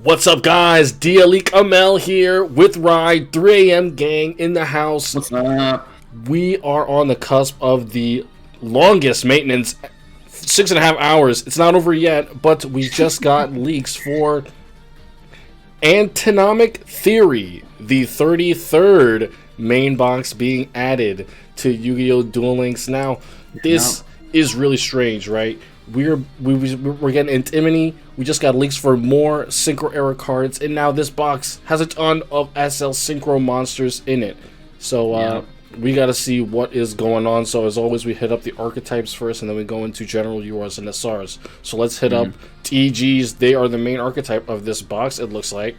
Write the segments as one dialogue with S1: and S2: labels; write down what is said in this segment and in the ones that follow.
S1: What's up, guys? DLE Kamell here with Ride 3 a.m. gang in the house.
S2: What's up?
S1: We are on the cusp of the longest maintenance, 6.5 hours. It's not over yet, but we just got leaks for Antinomic Theory, the 33rd main box being added to Yu-Gi-Oh! Duel Links. Now, this is really strange, right? We're getting Antinominy. We just got leaks for more Synchro Era cards, and now this box has a ton of SL Synchro monsters in it. So we got to see what is going on. So as always, we hit up the archetypes first, and then we go into general URs and SRs. So let's hit up TGs. They are the main archetype of this box, it looks like.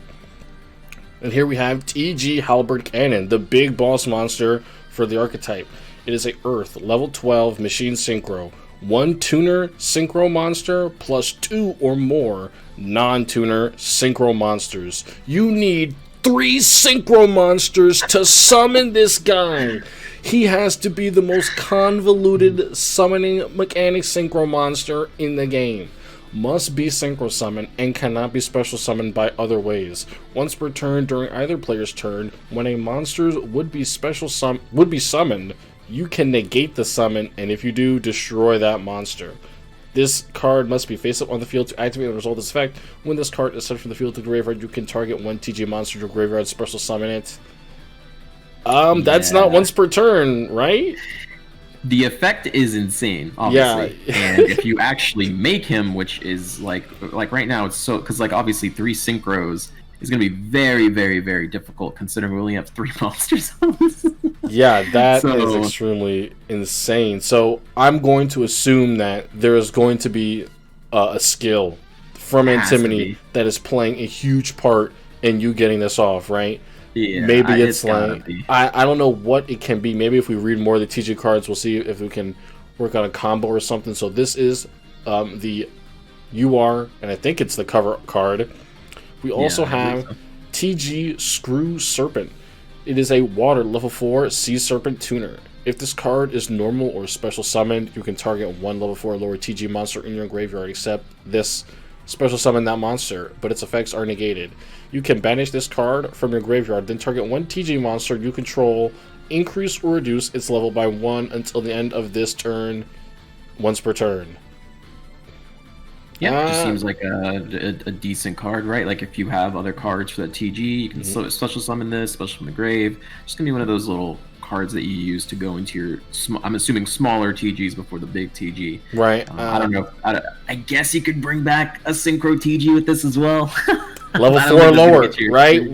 S1: And here we have TG Halberd Cannon, the big boss monster for the archetype. It is a Earth level 12 machine synchro. 1 tuner synchro monster plus 2 or more non-tuner synchro monsters. You need 3 synchro monsters to summon this guy. He has to be the most convoluted summoning mechanic synchro monster in the game. Must be synchro summoned and cannot be special summoned by other ways. Once per turn during either player's turn, when a monster would be summoned, you can negate the summon, and if you do, destroy that monster. This card must be face up on the field to activate and resolve this effect. When this card is sent from the field to the graveyard, you can target 1 TG monster to graveyard, special summon it. That's not once per turn, right?
S2: The effect is insane, obviously. Yeah. And if you actually make him, which is like right now, it's so, because like obviously 3 synchros is going to be very, very, very difficult considering we only have 3 monsters on this.
S1: Yeah, that is extremely insane. So I'm going to assume that there is going to be a skill from Antinominy that is playing a huge part in you getting this off, right?
S2: Yeah,
S1: maybe it's like I don't know what it can be. Maybe if we read more of the TG cards, we'll see if we can work on a combo or something. So this is the UR, and I think it's the cover card. We also have TG Screw Serpent. It is a water level 4 Sea Serpent tuner. If this card is normal or special summoned, you can target 1 level 4 or lower TG monster in your graveyard, except this special summon that monster, but its effects are negated. You can banish this card from your graveyard, then target 1 TG monster you control, increase or reduce its level by 1 until the end of this turn, once per turn.
S2: Yeah, it seems like a decent card, right? Like if you have other cards for that TG, you can special summon this, special from the grave. It's going to be one of those little cards that you use to go into your, I'm assuming, smaller TGs before the big TG.
S1: Right.
S2: I don't know. I guess you could bring back a Synchro TG with this as well.
S1: Level 4 or lower, right?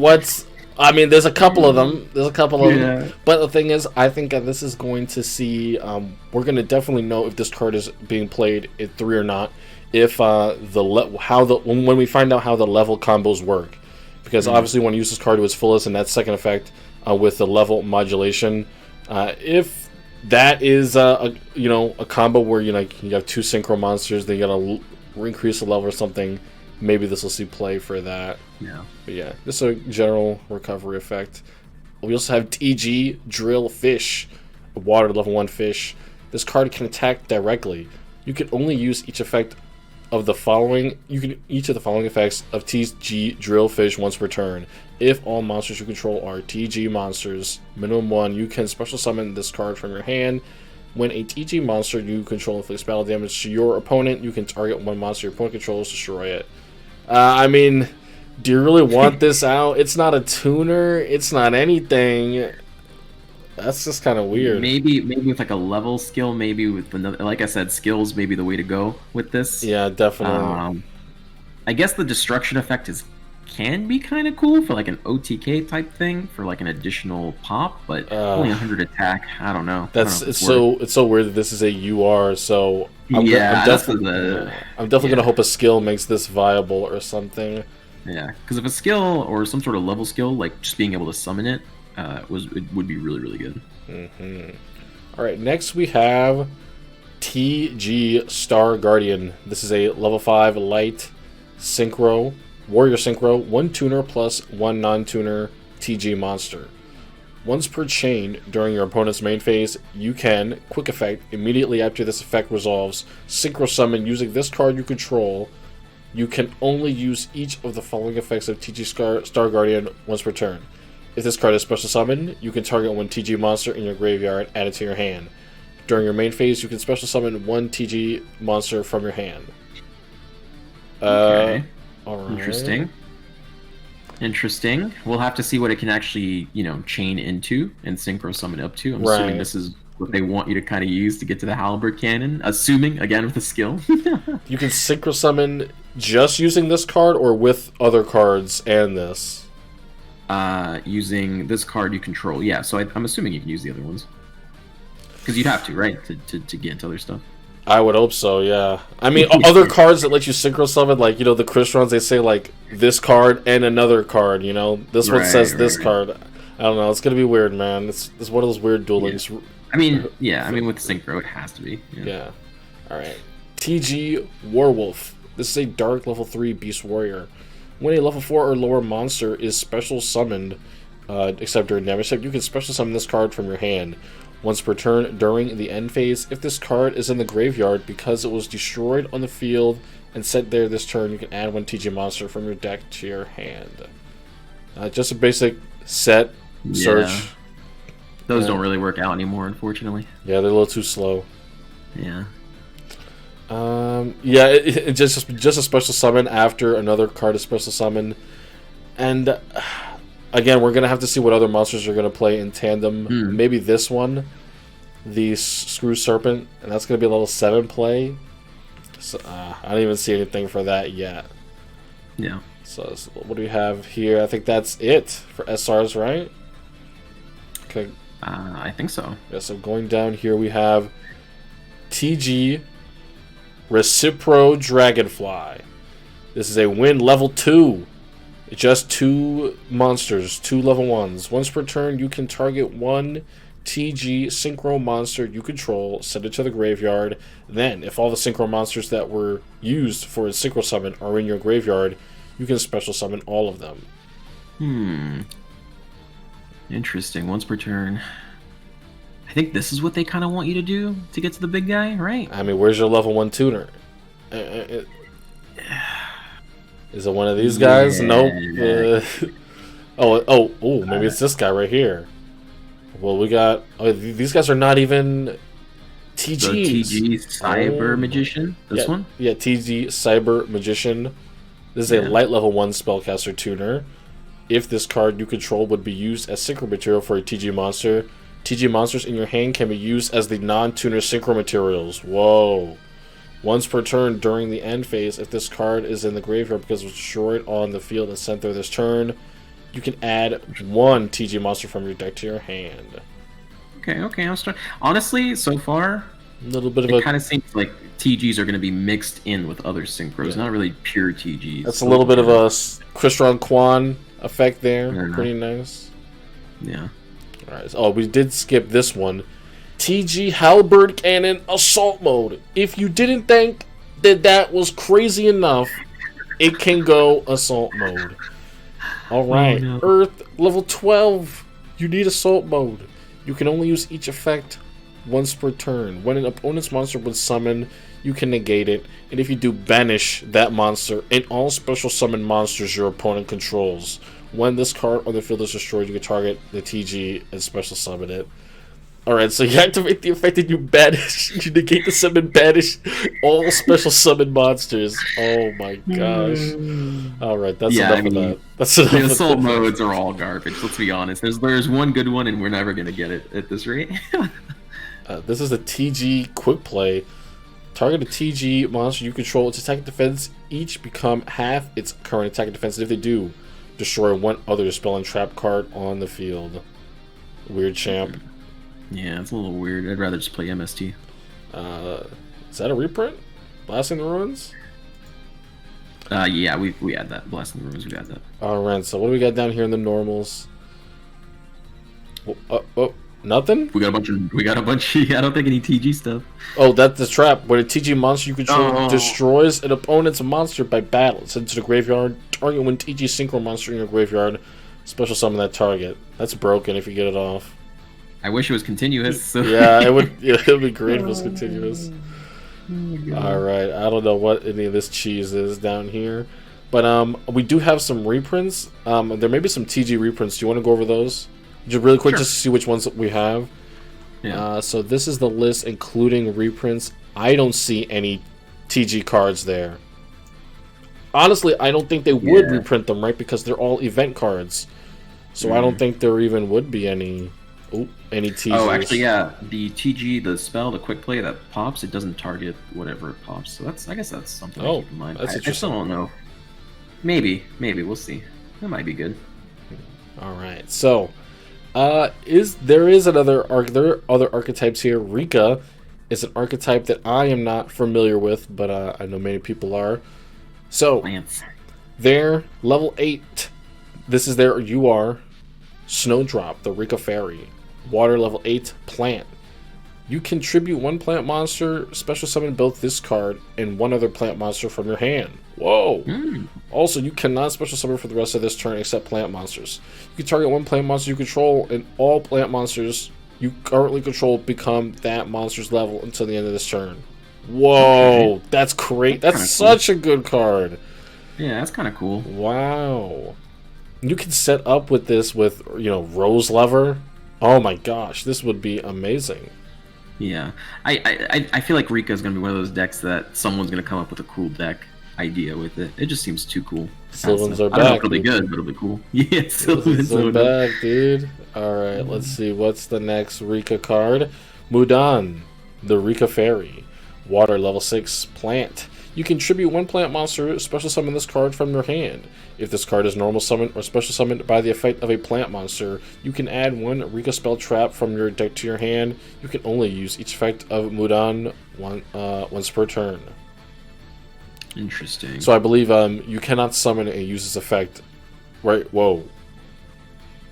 S1: I mean, there's a couple of them. But the thing is, I think that this is going to see, we're going to definitely know if this card is being played at 3 or not. If when we find out how the level combos work, because obviously when you use this card to its fullest, and that second effect with the level modulation, if that is a combo where you have 2 synchro monsters, then you gotta increase the level or something. Maybe this will see play for that.
S2: Yeah.
S1: But yeah, this is a general recovery effect. We also have TG Drill Fish, a water level 1 fish. This card can attack directly. You can only use each effect of the following. Each of the following effects of TG Drill Fish once per turn. If all monsters you control are TG monsters, minimum 1, you can special summon this card from your hand. When a TG monster you control inflicts battle damage to your opponent, you can target 1 monster your opponent controls, destroy it. I mean, do you really want this out? It's not a tuner. It's not anything. That's just kind of weird.
S2: Maybe with like a level skill, maybe with another, like I said, skills may be the way to go with this.
S1: Yeah, definitely.
S2: I guess the destruction effect can be kind of cool for like an OTK type thing for like an additional pop, but only 100 attack. I don't know.
S1: It's so weird that this is a UR. So I'm definitely gonna hope a skill makes this viable or something.
S2: Yeah, because if a skill or some sort of level skill, like just being able to summon it, it would be really, really good.
S1: All right, next we have TG Star Guardian. This is a level 5 light synchro, warrior synchro, 1 tuner plus 1 non-tuner TG monster. Once per chain during your opponent's main phase, you can, quick effect, immediately after this effect resolves, synchro summon using this card you control you can only use each of the following effects of TG Star Guardian once per turn. If this card is special summoned, you can target one TG monster in your graveyard, add it to your hand. During your main phase, you can special summon one TG monster from your hand.
S2: Okay.
S1: Alright.
S2: Interesting. We'll have to see what it can actually, chain into and synchro summon up to. I'm assuming this is what they want you to kind of use to get to the Halberd Cannon. Assuming, again, with the skill.
S1: You can synchro summon just using this card or with other cards and this?
S2: Using this card you control. Yeah, so I'm assuming you can use the other ones. Because you'd have to, right? To get into other stuff.
S1: I would hope so, yeah. I mean, other cards that let you synchro summon, like, the Crystons, they say, like, this card and another card, This one says this card. I don't know. It's going to be weird, man. It's one of those weird Duel Links.
S2: I mean, with synchro, it has to be.
S1: Yeah. Alright. TG Werewolf. This is a dark level 3 Beast Warrior. When a level 4 or lower monster is special summoned, except during damage step, you can special summon this card from your hand. Once per turn during the end phase, if this card is in the graveyard because it was destroyed on the field and set there this turn, you can add one TG monster from your deck to your hand. Just a basic set, search.
S2: Those don't really work out anymore, unfortunately.
S1: Yeah, they're a little too slow.
S2: Yeah.
S1: It just a special summon after another card is special summon. And again, we're going to have to see what other monsters are going to play in tandem. Maybe this one, the Screw Serpent, and that's going to be a level 7 play. So, I don't even see anything for that yet.
S2: Yeah.
S1: So what do we have here? I think that's it for SRs, right? Okay.
S2: I think so.
S1: Yeah, so going down here, we have TG Recipro Dragonfly. This is a win level 2. Just 2 monsters, 2 level 1s. Once per turn, you can target one TG Synchro monster you control, send it to the graveyard. Then, if all the Synchro monsters that were used for a Synchro summon are in your graveyard, you can special summon all of them.
S2: Interesting. Once per turn. I think this is what they kind of want you to do to get to the big guy, right?
S1: I mean, where's your level 1 tuner? Is it one of these guys? Nope. Maybe it's this guy right here. Well, we got... these guys are not even TGs.
S2: The TG Cyber Magician? This one?
S1: Yeah, TG Cyber Magician. This is a light level 1 spellcaster tuner. If this card you control would be used as synchro material for a TG monster, TG monsters in your hand can be used as the non-tuner synchro materials. Whoa. Once per turn during the end phase, if this card is in the graveyard because it was destroyed on the field and sent there this turn, you can add one TG monster from your deck to your hand.
S2: Okay. I'm starting. Honestly, so far,
S1: a little bit of
S2: it kind of seems like TGs are going to be mixed in with other synchros, not really pure TGs.
S1: That's a little bit of a Crystron Quan effect there. Pretty nice.
S2: Yeah.
S1: Alright. Oh, we did skip this one. TG Halberd Cannon Assault Mode. If you didn't think that was crazy enough, it can go Assault Mode. Alright. Earth level 12. You need Assault Mode. You can only use each effect once per turn. When an opponent's monster was summoned, you can negate it. And if you do, banish that monster and all special summon monsters your opponent controls. When this card on the field is destroyed, you can target the TG and special summon it. Alright, so you activate the effect and you banish. You negate the summon, banish all special summon monsters. Oh my gosh. Alright, that's enough of that. That's enough
S2: the assault modes are all garbage, let's be honest. There's one good one and we're never going to get it at this rate.
S1: This is the TG Quick Play. Target a TG monster you control. Its attack and defense each become half its current attack and defense. And if they do, destroy one other spell and trap card on the field. Weird champ.
S2: Yeah, it's a little weird. I'd rather just play MST.
S1: Is that a reprint? Blasting the Ruins?
S2: Yeah, we had that. Blasting the Ruins, we had that.
S1: Alright, so what do we got down here in the normals? Nothing?
S2: We got a bunch. I don't think any TG stuff.
S1: Oh, that's the trap. When a TG monster you control destroys an opponent's monster by battle, send it to the graveyard. Target one TG synchro monster in your graveyard. Special summon that target. That's broken if you get it off.
S2: I wish it was continuous. So.
S1: Yeah, it would. Yeah, it would be great if it was continuous. All right, I don't know what any of this cheese is down here, but we do have some reprints. There may be some TG reprints. Do you want to go over those? Just really quick, just to see which ones that we have.
S2: Yeah.
S1: So this is the list including reprints. I don't see any TG cards there. Honestly, I don't think they would reprint them, right? Because they're all event cards. So I don't think there even would be any TGs.
S2: Oh, actually, yeah. The TG, the spell, the quick play that pops, it doesn't target whatever it pops. So I guess that's something to keep in mind.
S1: That's
S2: I still don't know. Maybe. We'll see. That might be good.
S1: All right. So, there are other archetypes here. Rika is an archetype that I am not familiar with, but I know many people are. So, they're level 8. This is their UR. Snowdrop, the Rika Fairy. Water level 8 plant. You contribute 1 plant monster, special summon both this card and 1 other plant monster from your hand. Whoa! Also, you cannot special summon for the rest of this turn except plant monsters. You can target 1 plant monster you control, and all plant monsters you currently control become that monster's level until the end of this turn. Whoa! Okay. That's great. That's such a good card.
S2: Yeah, that's kind of cool.
S1: Wow. You can set up with this with, Rose Lever. Oh my gosh, this would be amazing.
S2: Yeah. I feel like Rika is going to be one of those decks that someone's going to come up with a cool deck idea with it. It just seems too cool.
S1: Sylvans are back.
S2: I don't know if it'll be good, but it'll be cool. Yeah,
S1: Sylvans are back, dude. Alright, let's see. What's the next Rika card? Mudan, the Rika Fairy. Water level 6 plant. You contribute 1 plant monster, special summon this card from your hand. If this card is normal summoned or special summoned by the effect of a plant monster, you can add 1 Rika spell trap from your deck to your hand. You can only use each effect of Mudan once per turn.
S2: Interesting.
S1: So I believe you cannot summon and use this effect, right? Whoa.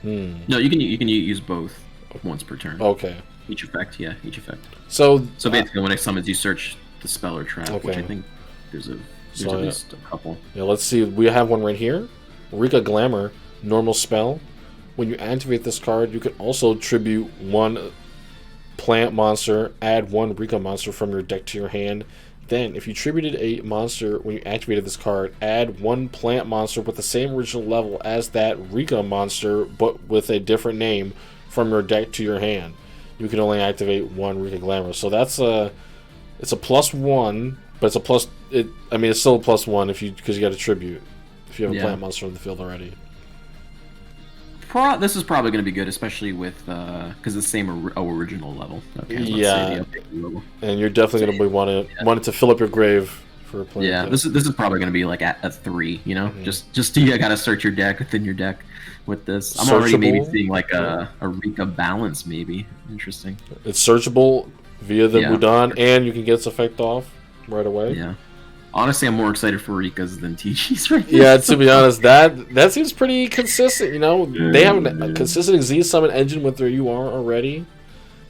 S2: No, you can use both once per turn.
S1: Okay.
S2: Each effect, yeah, each effect.
S1: So
S2: basically, when it summons, you search the spell or trap, which I think there's at least a couple.
S1: Yeah, let's see. We have one right here. Rika Glamour, normal spell. When you activate this card, you can also tribute 1 plant monster, add 1 Rika monster from your deck to your hand. Then, if you tributed a monster when you activated this card, add 1 plant monster with the same original level as that Rika monster, but with a different name, from your deck to your hand. You can only activate 1 Rika Glamour. So that's it's a +1, but it's a it's still a +1 because you got a tribute if you have a plant monster in the field already.
S2: This is probably going to be good, especially with because it's the same original level. Okay,
S1: yeah, level. And you're definitely going to be wanting to fill up your grave for a plant.
S2: Yeah, this is probably going to be like at a 3. Just you got to search your deck within your deck with this. I'm already maybe seeing like a Rika balance, maybe. Interesting.
S1: It's searchable via the Mudan, and you can get its effect off right away.
S2: Yeah. Honestly, I'm more excited for Rikas than TGs right now.
S1: Yeah, to be honest, that seems pretty consistent. They have a consistent Xyz summon engine with their UR already.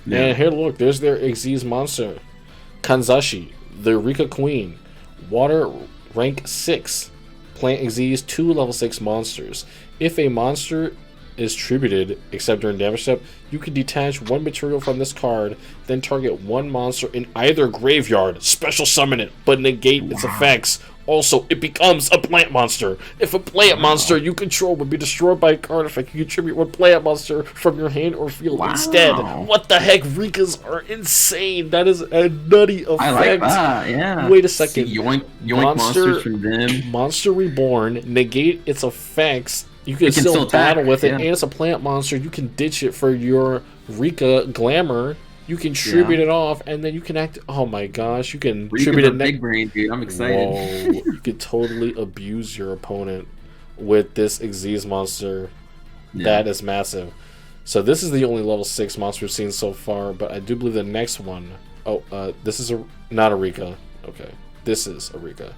S1: Yeah. And here, look, there's their Xyz monster, Kanzashi, the Rika Queen, Water rank 6, plant Xyz 2 level 6 monsters. If a monster is tributed, except during damage step, you can detach 1 material from this card, then target 1 monster in either graveyard, special summon it, but negate its effects. Also, it becomes a plant monster. If a plant monster you control would be destroyed by a card effect, you contribute 1 plant monster from your hand or field instead. What the heck? Rikas are insane. That is a nutty effect.
S2: I like that, yeah.
S1: Wait a second.
S2: Yoink monsters from them.
S1: Monster Reborn, negate its effects. You can still battle with it, and it's a plant monster. You can ditch it for your Rika Glamour. You can tribute it off, and then you can act. Oh my gosh, you can tribute it.
S2: Big brain, dude. I'm excited.
S1: Whoa, you can totally abuse your opponent with this Xyz monster. Yeah. That is massive. So this is the only level 6 monster we've seen so far, but I do believe the next one. This is not a Rika. Okay, this is a Rika.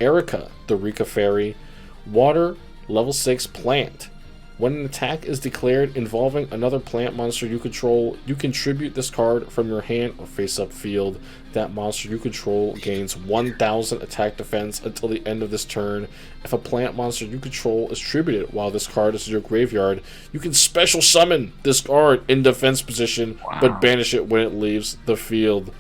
S1: Erica, the Rika Fairy, Water. Level 6 plant. When an attack is declared involving another plant monster you control, you contribute this card from your hand or face-up field. That monster you control gains 1,000 attack defense until the end of this turn. If a plant monster you control is tributed while this card is in your graveyard, you can special summon this card in defense position, but banish it when it leaves the field.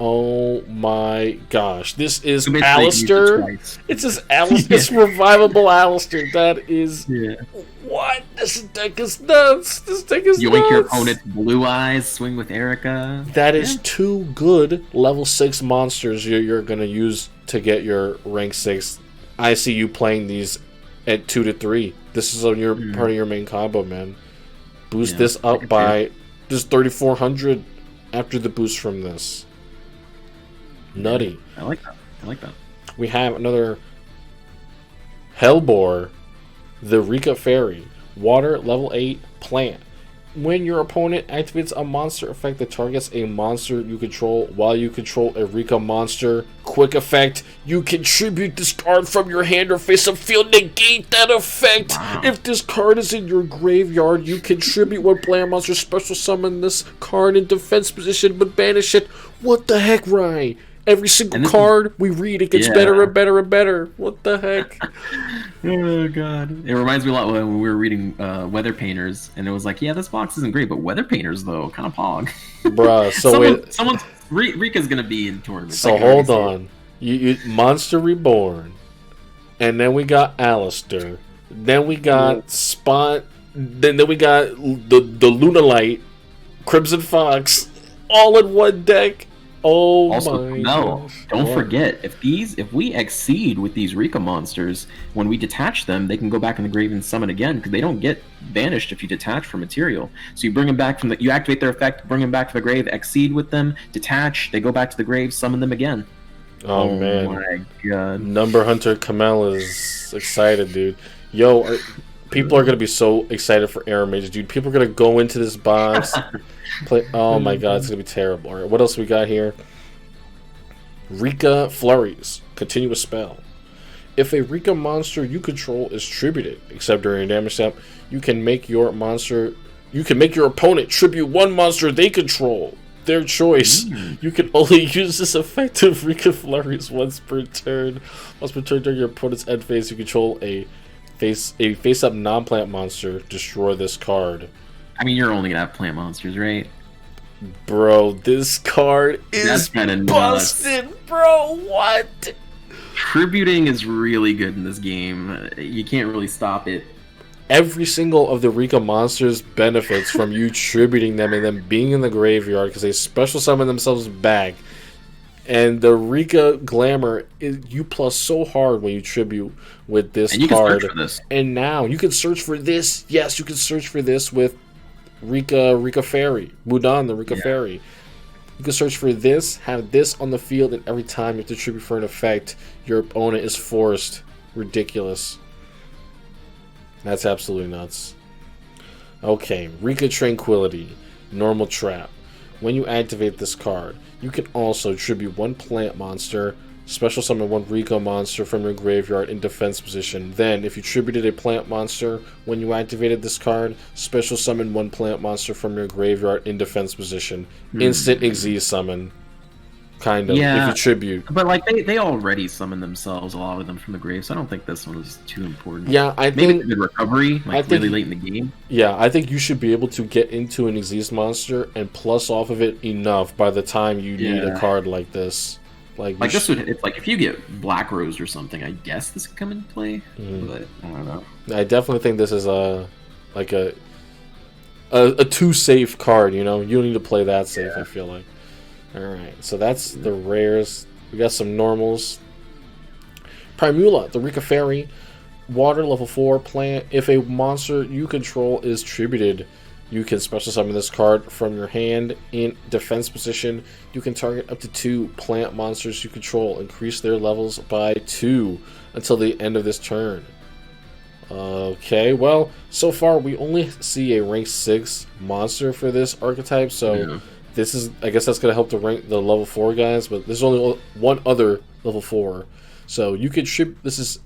S1: Oh my gosh. This is
S2: So basically,
S1: Alistair. It's just Alistair. It's revivable Alistair. That is...
S2: Yeah.
S1: What? This deck is nuts. This deck is
S2: You
S1: nuts.
S2: wink your opponent's blue eyes, swing with Rika.
S1: That is 2 good level 6 monsters you're going to use to get your rank 6. I see you playing these at 2 to 3. This is on your part of your main combo, man. Boost this up by just 3,400 after the boost from this. Nutty.
S2: I like that.
S1: We have another Hellbore, the Rika Fairy. Water, level 8, plant. When your opponent activates a monster effect that targets a monster you control while you control a Rika monster, quick effect, you contribute this card from your hand or face-up field, negate that effect. Wow. If this card is in your graveyard, you contribute one player monster, special summon this card in defense position but banish it. What the heck, Rye? Every single card we read, it gets better and better and better. What the heck?
S2: Oh, God. It reminds me a lot when we were reading Weather Painters, and it was like, yeah, this box isn't great, but Weather Painters, though, kind of pog.
S1: Bruh, so
S2: someone's Rika's going to be in tournaments.
S1: So hold on. You Monster Reborn. And then we got Alistair. Then we got Spot. Then we got the Lunalight, Crimson Fox, all in one deck. Oh also, my gosh.
S2: Don't forget, if we exceed with these Rika monsters, when we detach them, they can go back in the grave and summon again, because they don't get banished if you detach from material. So you bring them back you activate their effect, bring them back to the grave, exceed with them, detach, they go back to the grave, summon them again.
S1: Oh man.
S2: My God.
S1: Number Hunter Kamell is excited, dude. Yo, people are gonna be so excited for Air Mage, dude. People are gonna go into this box. Oh my god, it's gonna be terrible. Alright, what else we got here? Rika Flurries. Continuous spell. If a Rika monster you control is tributed, except during a damage step, you can make your opponent tribute one monster they control. Their choice. You can only use this effect of Rika Flurries once per turn. Once per turn during your opponent's end phase, you control a face-up non-plant monster. Destroy this card.
S2: I mean, you're only gonna have plant monsters, right?
S1: Bro, this card is busted, bro. What?
S2: Tributing is really good in this game. You can't really stop it.
S1: Every single of the Rika monsters benefits from you tributing them and them being in the graveyard because they special summon themselves back. And the Rika Glamour you plus so hard when you tribute with this
S2: and you
S1: card.
S2: Can search for this.
S1: And now you can search for this. Yes, you can search for this with Rika Fairy. Mudan, the Rika Fairy. You can search for this, have this on the field, and every time you have to tribute for an effect, your opponent is forced. Ridiculous. That's absolutely nuts. Okay, Rika Tranquility. Normal Trap. When you activate this card, you can also tribute one plant monster, special summon one Rika monster from your graveyard in defense position. Then, if you tributed a plant monster, when you activated this card, special summon one plant monster from your graveyard in defense position. Instant Xyz summon. Kind of, if you tribute.
S2: But like they already summon themselves, a lot of them from the grave, so I don't think this one is too important.
S1: Yeah, I
S2: maybe
S1: think
S2: the recovery, really late in the game.
S1: Yeah, I think you should be able to get into an Xyz monster and plus off of it enough by the time you need a card like this. Like
S2: this would, it's like if you get Black Rose or something, I guess this could come into play. But I don't know.
S1: I definitely think this is a too safe card. You know, you don't need to play that safe. I feel like. Alright, so that's the rares. We got some normals. Primula, the Rika Fairy. Water, level 4, plant. If a monster you control is tributed, you can special summon this card from your hand in defense position. You can target up to 2 plant monsters you control. Increase their levels by 2 until the end of this turn. Okay, well, so far we only see a rank 6 monster for this archetype, so... This is, I guess that's going to help to rank the level 4 guys, but there's only one other level 4. So you could ship, this is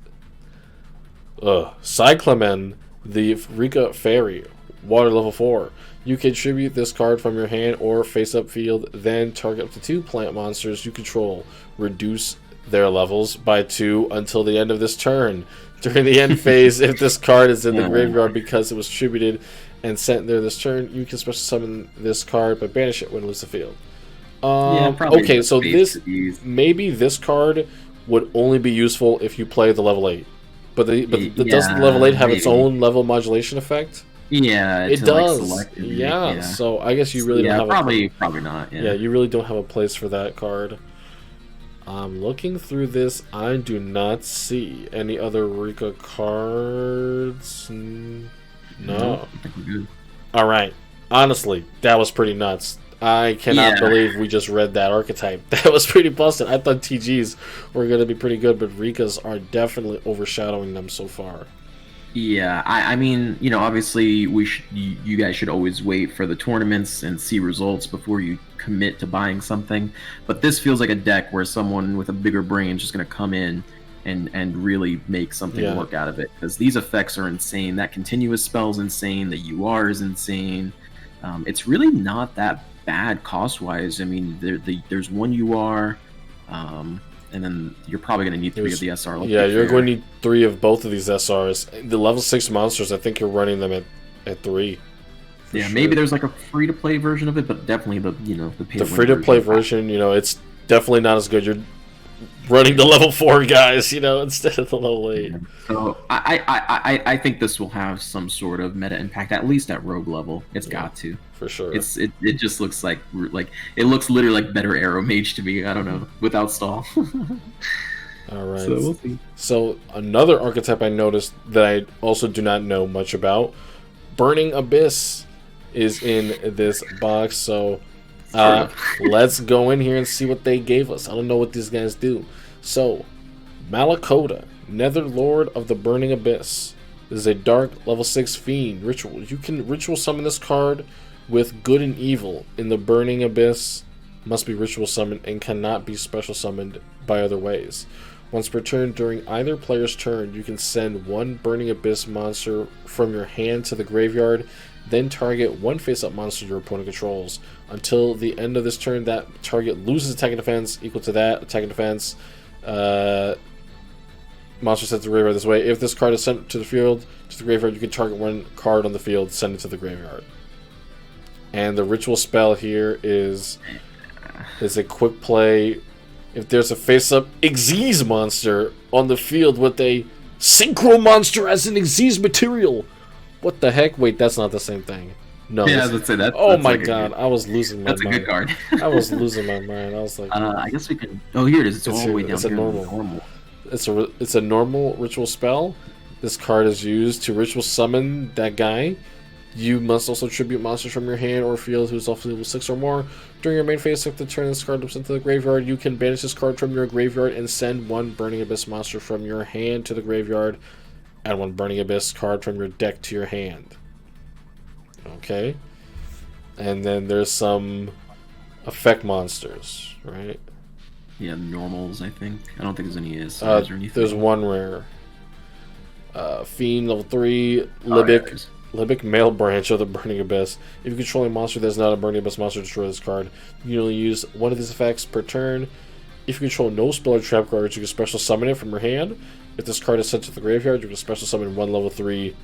S1: Cyclamen, the Rika Fairy, water level 4. You can tribute this card from your hand or face-up field, then target up to 2 plant monsters you control. Reduce their levels by 2 until the end of this turn. During the end phase, if this card is in the graveyard because it was tributed and sent there this turn, you can special summon this card but banish it when it leaves the field. Okay, so maybe this card would only be useful if you play the level 8. But does the level 8 have its own level modulation effect?
S2: Yeah,
S1: it does. Yeah, so I guess you really don't have
S2: probably not.
S1: Yeah, you really don't have a place for that card. I'm looking through this. I do not see any other Rika cards. No.
S2: I think we're good.
S1: All right. Honestly, that was pretty nuts. I cannot believe we just read that archetype. That was pretty busted. I thought TGs were going to be pretty good, but Rikas are definitely overshadowing them so far.
S2: Yeah, I mean, obviously you guys should always wait for the tournaments and see results before you commit to buying something. But this feels like a deck where someone with a bigger brain is just going to come in and really make something work out of it. Because these effects are insane. That continuous spell is insane. The UR is insane. It's really not that bad cost-wise. I mean, there's one UR, and then you're probably going to need 3 of the SR.
S1: You're going to need 3 of both of these SRs. The level 6 monsters, I think you're running them at 3.
S2: Yeah, sure. Maybe there's like a free-to-play version of it, but definitely the
S1: free-to-play version, it's definitely not as good. You're running the level 4 guys, instead of the level 8.
S2: Yeah. So I think this will have some sort of meta impact, at least at rogue level. It's got to.
S1: For sure.
S2: It just looks like it looks literally like better Arrow Mage to me. I don't know, without stall.
S1: All right.
S2: So we'll see.
S1: So another archetype I noticed that I also do not know much about, Burning Abyss, is in this box. So let's go in here and see what they gave us. I don't know what these guys do. So Malakota, Nether Lord of the Burning Abyss. This is a dark level 6 fiend ritual. You can ritual summon this card with good and evil in the Burning Abyss. Must be ritual summoned and cannot be special summoned by other ways. Once per turn, during either player's turn, you can send 1 Burning Abyss monster from your hand to the graveyard, then target 1 face-up monster your opponent controls. Until the end of this turn, that target loses attack and defense equal to that attack and defense. Monster sent to the graveyard this way. If this card is sent to the field, to the graveyard, you can target 1 card on the field, send it to the graveyard. And the ritual spell here is a quick play. If there's a face-up Xyz monster on the field with a Synchro monster as an Xyz material. What the heck? Wait, that's not the same thing. No.
S2: Yeah, let's say that.
S1: Oh my god, I was losing my mind.
S2: That's a good card.
S1: I was losing my mind. I was like,
S2: I guess we can. Oh, here it is. It's all the way down.
S1: It's a normal. It's a normal ritual spell. This card is used to ritual summon that guy. You must also tribute monsters from your hand or field who's also level 6 or more. During your main phase, if the turn this card is sent to the graveyard, you can banish this card from your graveyard and send 1 Burning Abyss monster from your hand to the graveyard. Add 1 Burning Abyss card from your deck to your hand. Okay. And then there's some effect monsters, right?
S2: Yeah, normals, I think. I don't think there's any ASRs or anything.
S1: There's 1 rare. Fiend, level 3, Libic. Libic, male branch of the Burning Abyss. If you control a monster that is not a Burning Abyss monster, destroy this card. You can only use 1 of these effects per turn. If you control no spell or trap cards, you can special summon it from your hand. If this card is sent to the graveyard, you can special summon 1 level 3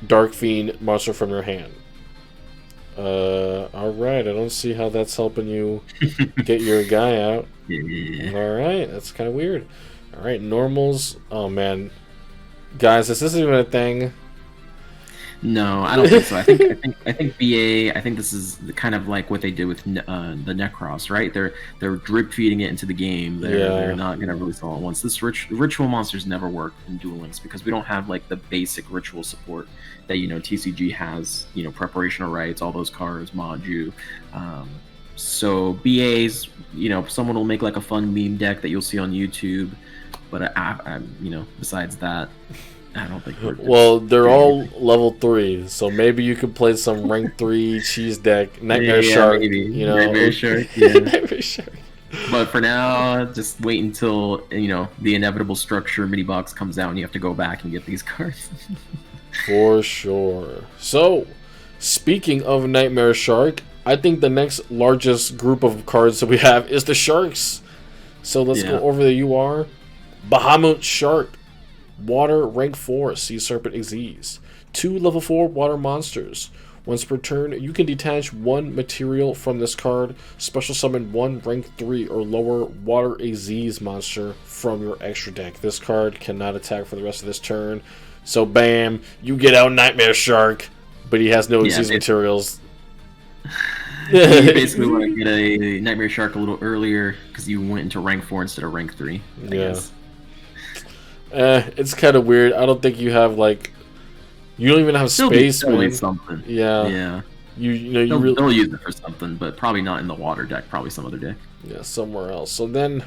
S1: Dark Fiend monster from your hand. Alright, I don't see how that's helping you get your guy out. Alright, that's kind of weird. Alright, normals. Oh man. Guys, is this even a thing?
S2: No, I don't think so. I think BA. I think this is kind of like what they did with the Necros, right? They're drip feeding it into the game. They're not gonna release all at once. This ritual monsters never work in Duel Links because we don't have like the basic ritual support that TCG has. Preparational rites, all those cards, Maju. So BAs, someone will make like a fun meme deck that you'll see on YouTube, but besides that. I don't think
S1: well, they're all level 3, so maybe you could play some rank 3 cheese deck, Nightmare Shark,
S2: maybe. Nightmare Shark, Nightmare Shark. But for now, just wait until the inevitable structure mini box comes out, and you have to go back and get these cards.
S1: For sure. So, speaking of Nightmare Shark, I think the next largest group of cards that we have is the Sharks. So let's go over the UR. Bahamut Shark. Water, rank 4, Sea Serpent Xyz. 2 level 4 water monsters. Once per turn, you can detach one material from this card. Special summon one rank 3 or lower Water Aziz monster from your extra deck. This card cannot attack for the rest of this turn. So bam, you get out Nightmare Shark, but he has no Aziz materials.
S2: You basically want to get a Nightmare Shark a little earlier because you went into rank 4 instead of rank 3. I guess.
S1: It's kind of weird. I don't think you have like. You don't even have space, man.
S2: Something.
S1: Yeah.
S2: They'll use it for something, but probably not in the water deck. Probably some other deck.
S1: Yeah, somewhere else. So then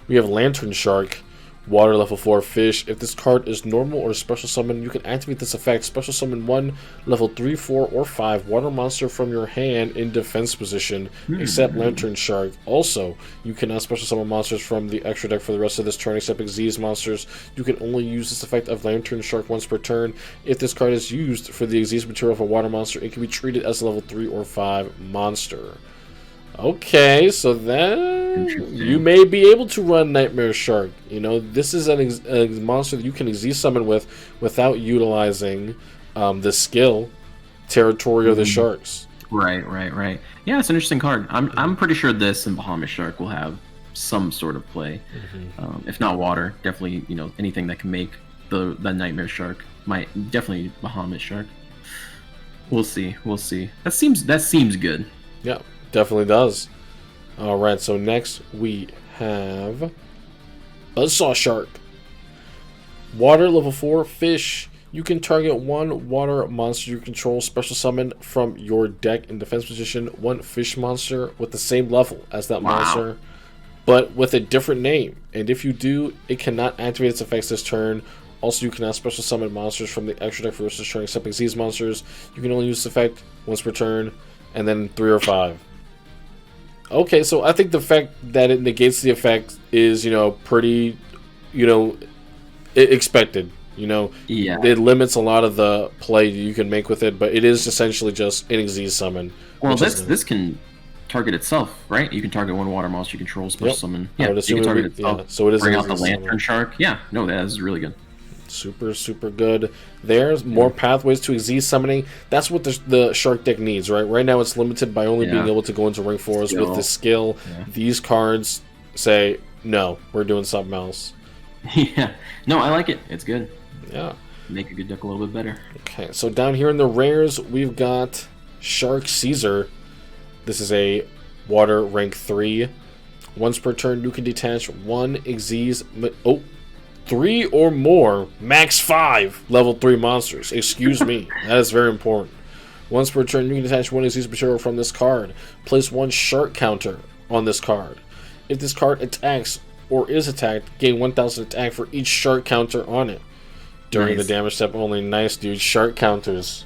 S1: we have Lantern Shark, water level 4 fish. If this card is normal or special summon, you can activate this effect. Special summon one level 3, 4, or 5 water monster from your hand in defense position, except Lantern Shark. Also, you cannot special summon monsters from the extra deck for the rest of this turn, except Xyz monsters. You can only use this effect of Lantern Shark once per turn. If this card is used for the Xyz material of a water monster, it can be treated as a level 3 or 5 monster. Okay, so then you may be able to run Nightmare Shark. This is a monster that you can Xyz summon without utilizing the skill Territory of the Sharks.
S2: Right. Yeah, it's an interesting card. I'm pretty sure this and Bahamut Shark will have some sort of play. If not water, definitely anything that can make the Nightmare Shark. Definitely Bahamut Shark. We'll see. That seems good.
S1: Yeah. Definitely does. Alright, so next we have Buzzsaw Shark. Water level 4 fish. You can target one water monster you control, special summon from your deck in defense position, one fish monster with the same level as that monster, but with a different name. And if you do, it cannot activate its effects this turn. Also, you cannot special summon monsters from the extra deck for this turn, except these monsters. You can only use this effect once per turn, and then 3 or 5. Okay, so I think the fact that it negates the effect is, pretty, expected. It limits a lot of the play you can make with it, but it is essentially just an Xyz summon.
S2: Well, this can target itself, right? You can target one water monster you control, special summon. Yeah, you can target itself.
S1: Yeah, so it is
S2: bring out the Lantern Shark. Yeah, no, that is really good.
S1: Super good. There's more pathways to Xyz summoning. That's what the Shark deck needs, right? Right now it's limited by only being able to go into rank 4s with the skill. These cards say, no, we're doing something else.
S2: Yeah. No, I like it. It's good.
S1: Yeah.
S2: Make a good deck a little bit better.
S1: Okay, so down here in the rares, we've got Shark Caesar. This is a water rank 3. Once per turn, you can detach one Xyz... 3 or more, max 5 level 3 monsters. Excuse me. That is very important. Once per turn, you can detach one Xyz material from this card. Place one shark counter on this card. If this card attacks or is attacked, gain 1000 attack for each shark counter on it. During the damage step only. Nice, dude. Shark counters.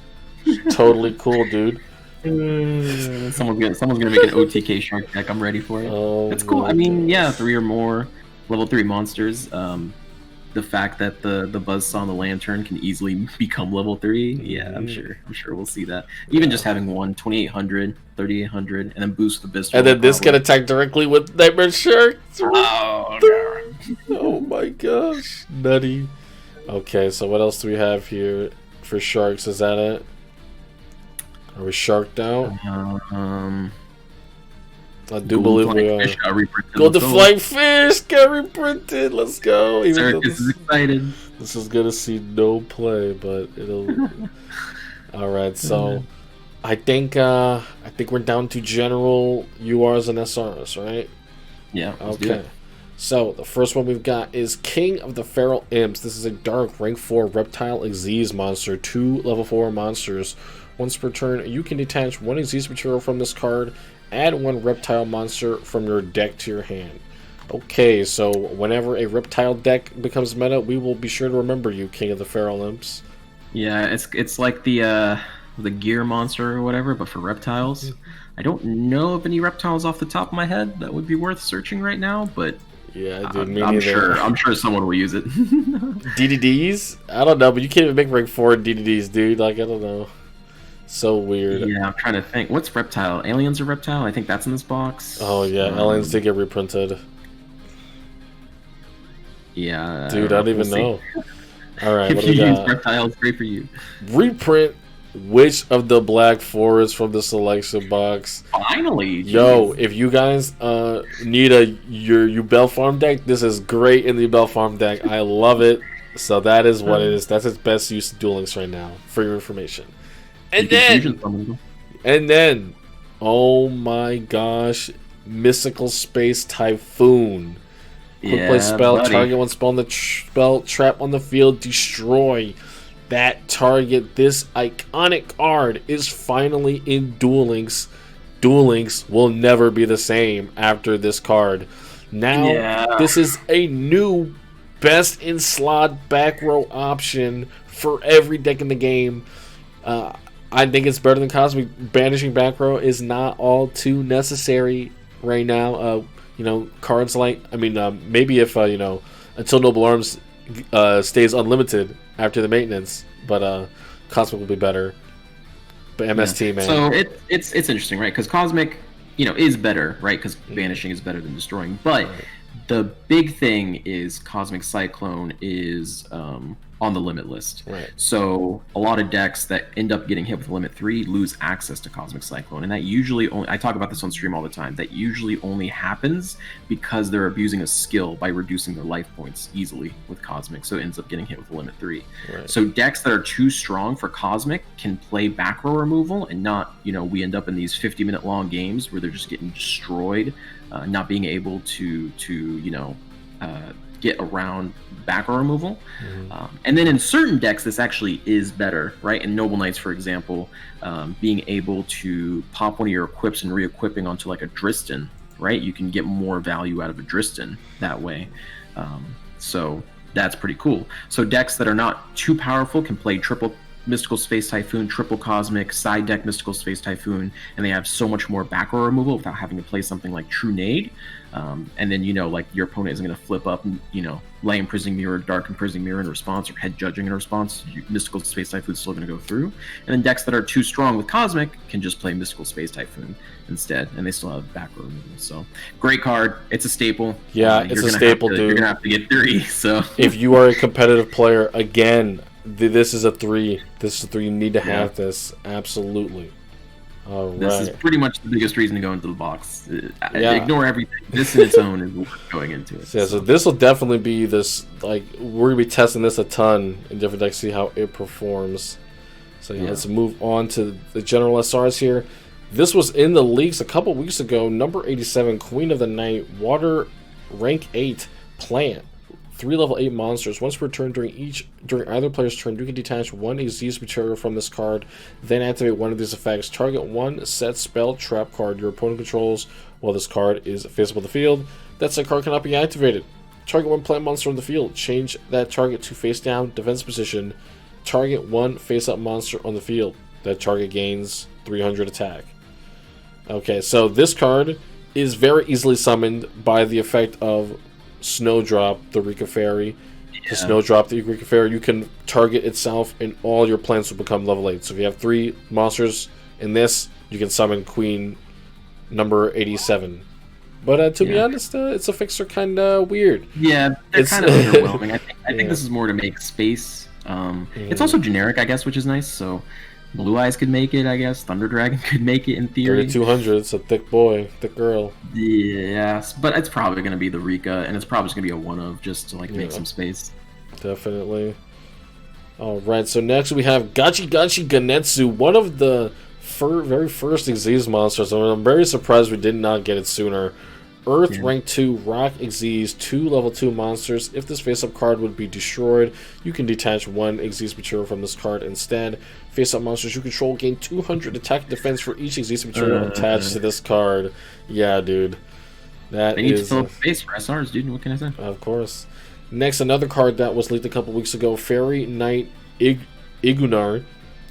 S1: Totally cool, dude.
S2: Someone's gonna make an OTK shark deck. I'm ready for it. It's cool. I mean, yeah, 3 or more level 3 monsters. The fact that the Buzzsaw and the Lantern can easily become level 3, yeah, I'm sure we'll see that. Even just having one 2800, 3800, and then boost the Bistro.
S1: And then this can attack directly with Nightmare Shark. Oh my gosh, nutty. Okay, so what else do we have here for sharks? Is that it? Are we sharked out? I do believe we are. Golden Flying Fish got reprinted. Let's go.
S2: Circus is excited.
S1: This is gonna see no play, but it'll. All right, so I think we're down to general URs and SRs, right?
S2: Yeah.
S1: Okay. So the first one we've got is King of the Feral Imps. This is a dark rank 4 reptile Xyz monster. 2 level 4 monsters. Once per turn, you can detach one Xyz material from this card. Add one reptile monster from your deck to your hand. Okay, so whenever a reptile deck becomes meta, we will be sure to remember you, King of the Feral Imps.
S2: Yeah, it's like the gear monster or whatever, but for reptiles. I don't know of any reptiles off the top of my head that would be worth searching right now, but
S1: yeah, dude,
S2: I'm sure someone will use it.
S1: DDDs? I don't know, but you can't even make rank 4 DDDs, dude. Like, I don't know. So weird.
S2: Yeah, I'm trying to think. What's reptile? Aliens are reptile? I think that's in this box.
S1: Oh yeah, aliens did get reprinted.
S2: Yeah.
S1: Dude, I don't even know. Alright,
S2: if
S1: what do we
S2: you use
S1: got?
S2: reptiles, great for you.
S1: Reprint which of the Black Forests from the selection box.
S2: Finally,
S1: yo, if you guys need your Ubel Farm deck, this is great in the Ubel Farm deck. I love it. So that is what it is. That's its best use of Duel Links right now, for your information. And then, oh my gosh, Mystical Space Typhoon. Quick play spell, buddy. Target one spell on the spell, trap on the field, destroy that target. This iconic card is finally in Duel Links. Duel Links will never be the same after this card. Now, this is a new best in slot back row option for every deck in the game. I think it's better than Cosmic. Banishing back row is not all too necessary right now. Cards like, maybe if, until Noble Arms stays unlimited after the maintenance, but Cosmic will be better. But MST, man.
S2: So it's interesting, right? Because Cosmic, is better, right? Because Banishing is better than Destroying. But the big thing is Cosmic Cyclone is on the limit list.
S1: Right.
S2: So a lot of decks that end up getting hit with limit 3 lose access to Cosmic Cyclone. And that usually only, I talk about this on stream all the time, that usually only happens because they're abusing a skill by reducing their life points easily with Cosmic. So it ends up getting hit with limit 3.
S1: Right.
S2: So decks that are too strong for Cosmic can play back row removal and not, we end up in these 50-minute long games where they're just getting destroyed, not being able to get around back row removal. And then in certain decks, this actually is better, right? In Noble Knights, for example, being able to pop one of your equips and re-equipping onto like a Dristan, right? You can get more value out of a Dristan that way. So that's pretty cool. So decks that are not too powerful can play triple Mystical Space Typhoon, triple Cosmic, side deck Mystical Space Typhoon, and they have so much more back row removal without having to play something like True Nade. And then, like your opponent isn't going to flip up and, lay Imprisoning Mirror, Dark Imprisoning Mirror in response, or Head Judging in response. Mystical Space Typhoon's still going to go through. And then decks that are too strong with Cosmic can just play Mystical Space Typhoon instead, and they still have back row removal. So, great card. It's a staple.
S1: Yeah, it's a staple, dude.
S2: You're going to have to get 3. So,
S1: if you are a competitive player, again, this is a 3. This is a 3. You need to have this. Absolutely. All right.
S2: This is pretty much the biggest reason to go into the box. Ignore everything. This in its own is worth going into it.
S1: So this will definitely be this, we're going to be testing this a ton in different decks, see how it performs. So let's move on to the general SRs here. This was in the leaks a couple weeks ago. Number 87, Queen of the Night, Water, rank 8, Plant. 3 level 8 monsters. Once per turn during either player's turn, you can detach 1 Exeus material from this card, then activate one of these effects. Target 1 set spell trap card your opponent controls while this card is face up on the field. That set card cannot be activated. Target 1 plant monster on the field. Change that target to face down defense position. Target 1 face up monster on the field. That target gains 300 attack. Okay, so this card is very easily summoned by the effect of Snowdrop, the Rika Fairy. To Snowdrop the Rika Fairy, you can target itself and all your plants will become level 8. So if you have 3 monsters in this, you can summon Queen number 87. But to be honest, it's a fixer kind of weird.
S2: Yeah, it's kind of underwhelming. I think this is more to make space. It's also generic, I guess, which is nice. So Blue Eyes could make it, I guess. Thunder Dragon could make it in theory.
S1: 3200, it's a thick boy, thick girl.
S2: Yes, but it's probably going to be the Rika, and it's probably just going to be a one-of just to make some space.
S1: Definitely. Alright, so next we have Gachi Gachi Ganetsu, one of the very first Xyz monsters. I'm very surprised we did not get it sooner. Earth rank 2, Rock Xyz, 2 level 2 monsters. If this face-up card would be destroyed, you can detach 1 Xyz material from this card instead. Face-up monsters you control gain 200 attack and defense for each Xyz material attached to this card. Yeah, dude. They
S2: need to fill up space for SRs, dude. What can I say?
S1: Of course. Next, another card that was leaked a couple weeks ago, Fairy Knight Igunar.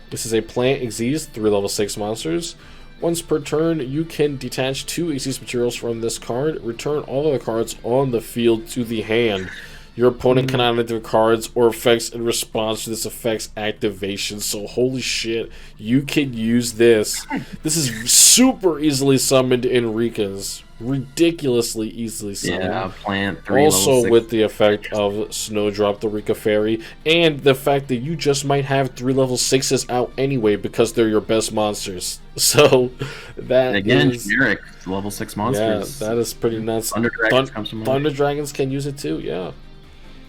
S1: This is a plant Xyz, 3 level 6 monsters. Once per turn, you can detach 2 Xyz materials from this card. Return all of the cards on the field to the hand. Your opponent cannot enter cards or effects in response to this effect's activation. So holy shit, you can use this. This is super easily summoned in Rika's. Ridiculously easily summoned.
S2: Yeah, plant 3
S1: also with the effect of Snowdrop the Rika Fairy, and the fact that you just might have 3 level 6s out anyway because they're your best monsters. So that
S2: and again,
S1: is
S2: generic level 6 monsters.
S1: Yeah, that is pretty nuts.
S2: Thunder Dragons comes to mind.
S1: Thunder Dragons can use it too, yeah.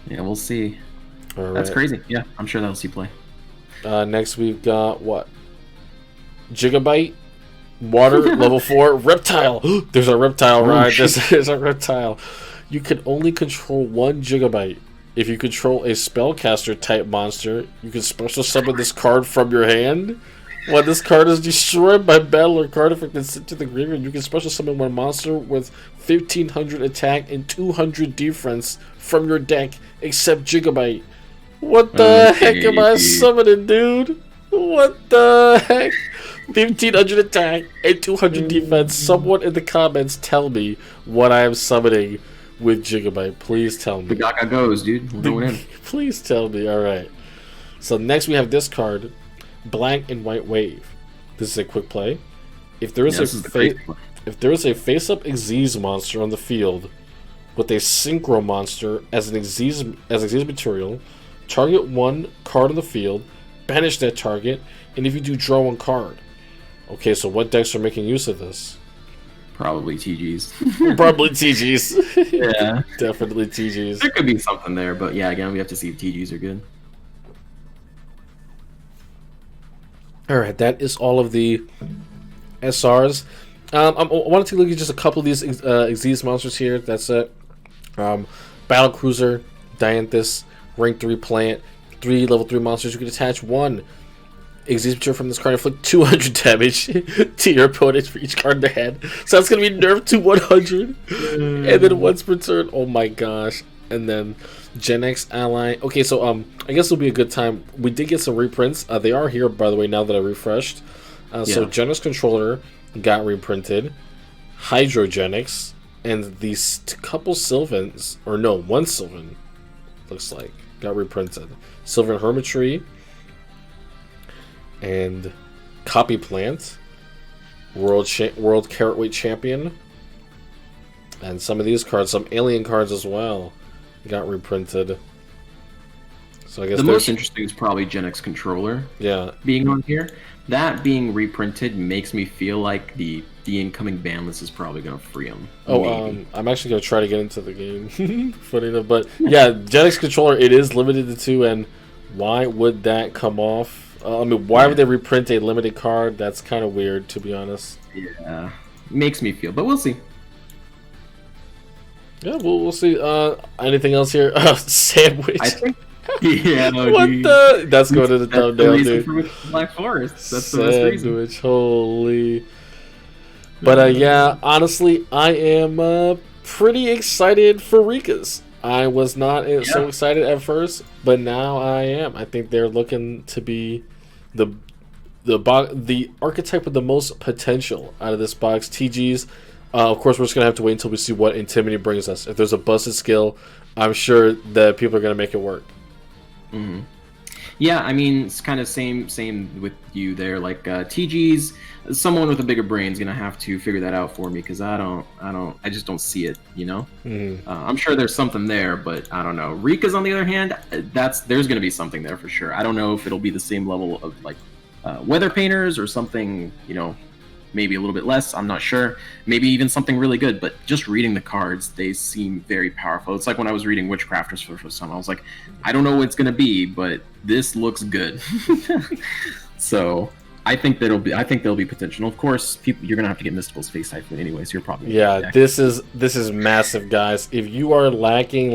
S2: Yeah, we'll see.
S1: All
S2: That's
S1: right.
S2: crazy. Yeah, I'm sure that'll see play.
S1: Next we've got what? Gigabyte? Water, level 4, Reptile. There's a Reptile ride. There's a Reptile. You can only control 1 Gigabyte. If you control a Spellcaster type monster, you can special summon this card from your hand. When this card is destroyed by battle or card effect and sent to the graveyard, you can special summon 1 monster with 1500 attack and 200 defense from your deck, except Gigabyte. What the heck am I summoning, dude? What the heck? 1500 attack and 200 defense. Someone in the comments tell me what I am summoning with Gigabyte. Please tell me.
S2: The Gaga goes, dude. We're going in.
S1: Please tell me. Alright. So next we have this card, Black and White Wave. This is a quick play. If there is a face-up Xyz monster on the field with a Synchro monster as an Xyz material, target 1 card on the field, banish that target, and if you do, draw 1 card. Okay, so what decks are making use of this?
S2: Probably TGs.
S1: Probably TGs.
S2: Yeah.
S1: Definitely TGs.
S2: There could be something there, but yeah, again, we have to see if TGs are good.
S1: Alright, that is all of the SRs. I wanted to look at just a couple of these Xyz monsters here. That's it. Battle Cruiser, Dianthus, rank 3 plant, 3 level 3 monsters. You can attach 1 Xyz material from this card and inflict 200 damage to your opponent for each card in their hand. So that's going to be nerfed to 100. And then once per turn, oh my gosh. And then Gen X Ally. Okay, so I guess it'll be a good time. We did get some reprints. They are here, by the way, now that I refreshed. So Genus Controller got reprinted. Hydrogenics. And these couple Sylvans, or no, 1 Sylvan, looks like, got reprinted. Sylvan Hermitry. And Copy Plant, World Carrot Weight Champion, and some of these cards, some alien cards as well, got reprinted. So I guess
S2: the most interesting is probably Gen X Controller.
S1: Yeah, being
S2: on here, that being reprinted makes me feel like the incoming ban list is probably gonna free them.
S1: I'm actually gonna try to get into the game. Funny enough, but yeah, Gen X Controller, it is limited to 2, and why would that come off? I mean, why would they reprint a limited card? That's kind of weird, to be honest.
S2: Yeah, makes me feel, but we'll see.
S1: Yeah, we'll see. Anything else here? Sandwich.
S2: I think. Yeah.
S1: What the? That's going to the thumbnail, dude.
S2: For Black Forest. That's
S1: Sandwich,
S2: the best reason.
S1: Holy. But yeah, honestly, I am pretty excited for Rika's. I was not so excited at first, but now I am. I think they're looking to be the archetype with the most potential out of this box. TGs, of course, we're just gonna have to wait until we see what Intimidate brings us. If there's a busted skill, I'm sure that people are gonna make it work.
S2: Mm-hmm. Yeah, I mean, it's kind of same with you there. Like TGs, someone with a bigger brain is gonna have to figure that out for me because I just don't see it. You know, I'm sure there's something there, but I don't know. Rika's on the other hand, there's gonna be something there for sure. I don't know if it'll be the same level of like Weather Painters or something. You know, maybe a little bit less. I'm not sure. Maybe even something really good. But just reading the cards, they seem very powerful. It's like when I was reading Witchcrafters for the first time. I was like, I don't know what it's gonna be, but this looks good. So I think there'll be potential. Of course, you're gonna have to get Mystical Space Typhoon anyway, so you're probably
S1: this is massive, guys. If you are lacking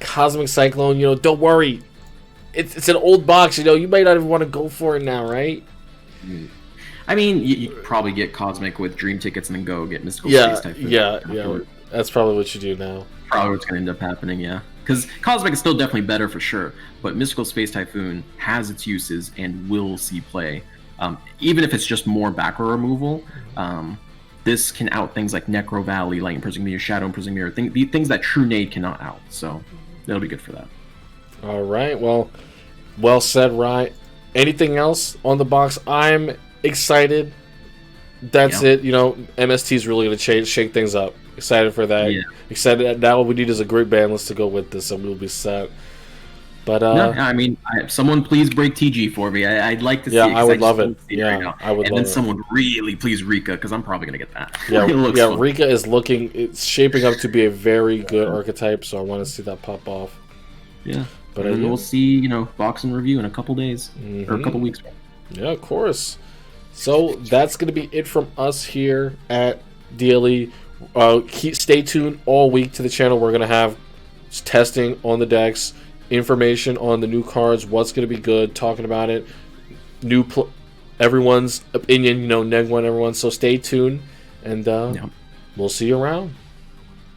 S1: Cosmic Cyclone, you know, don't worry. It's an old box, you know. You might not even want to go for it now, right?
S2: I mean, you probably get Cosmic with Dream Tickets and then go get Mystical Space Typhoon.
S1: Yeah. That's probably what you do now.
S2: Probably what's going to end up happening, yeah. Because Cosmic is still definitely better for sure, but Mystical Space Typhoon has its uses and will see play. Even if it's just more backer removal, this can out things like Necro Valley, Light Imprisoning Mirror, Shadow Imprisoning Mirror, the things that True Nade cannot out. So that'll be good for that.
S1: All right, well said, Rye. Anything else on the box? I'm excited. That's it. You know, MST is really going to shake things up. Excited for that. Yeah. Excited that now what we need is a great ban list to go with this, and we'll be set. But
S2: no, I mean, someone please break TG for me. I'd like to see it.
S1: Yeah, I would love it. Yeah, right I would love it.
S2: And then someone really please Rika, because I'm probably going to get that.
S1: Yeah, Rika is it's shaping up to be a very good archetype, so I want to see that pop off.
S2: Yeah. But we'll see, box and review in a couple days or a couple weeks.
S1: Yeah, of course. So that's going to be it from us here at DLE. Stay tuned all week to the channel. We're going to have testing on the decks, information on the new cards, what's going to be good, talking about it, everyone's opinion, neg one, everyone. So stay tuned, and we'll see you around.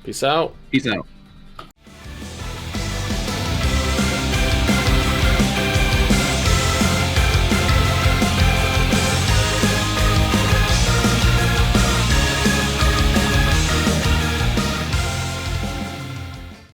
S1: Peace out.
S2: Peace out.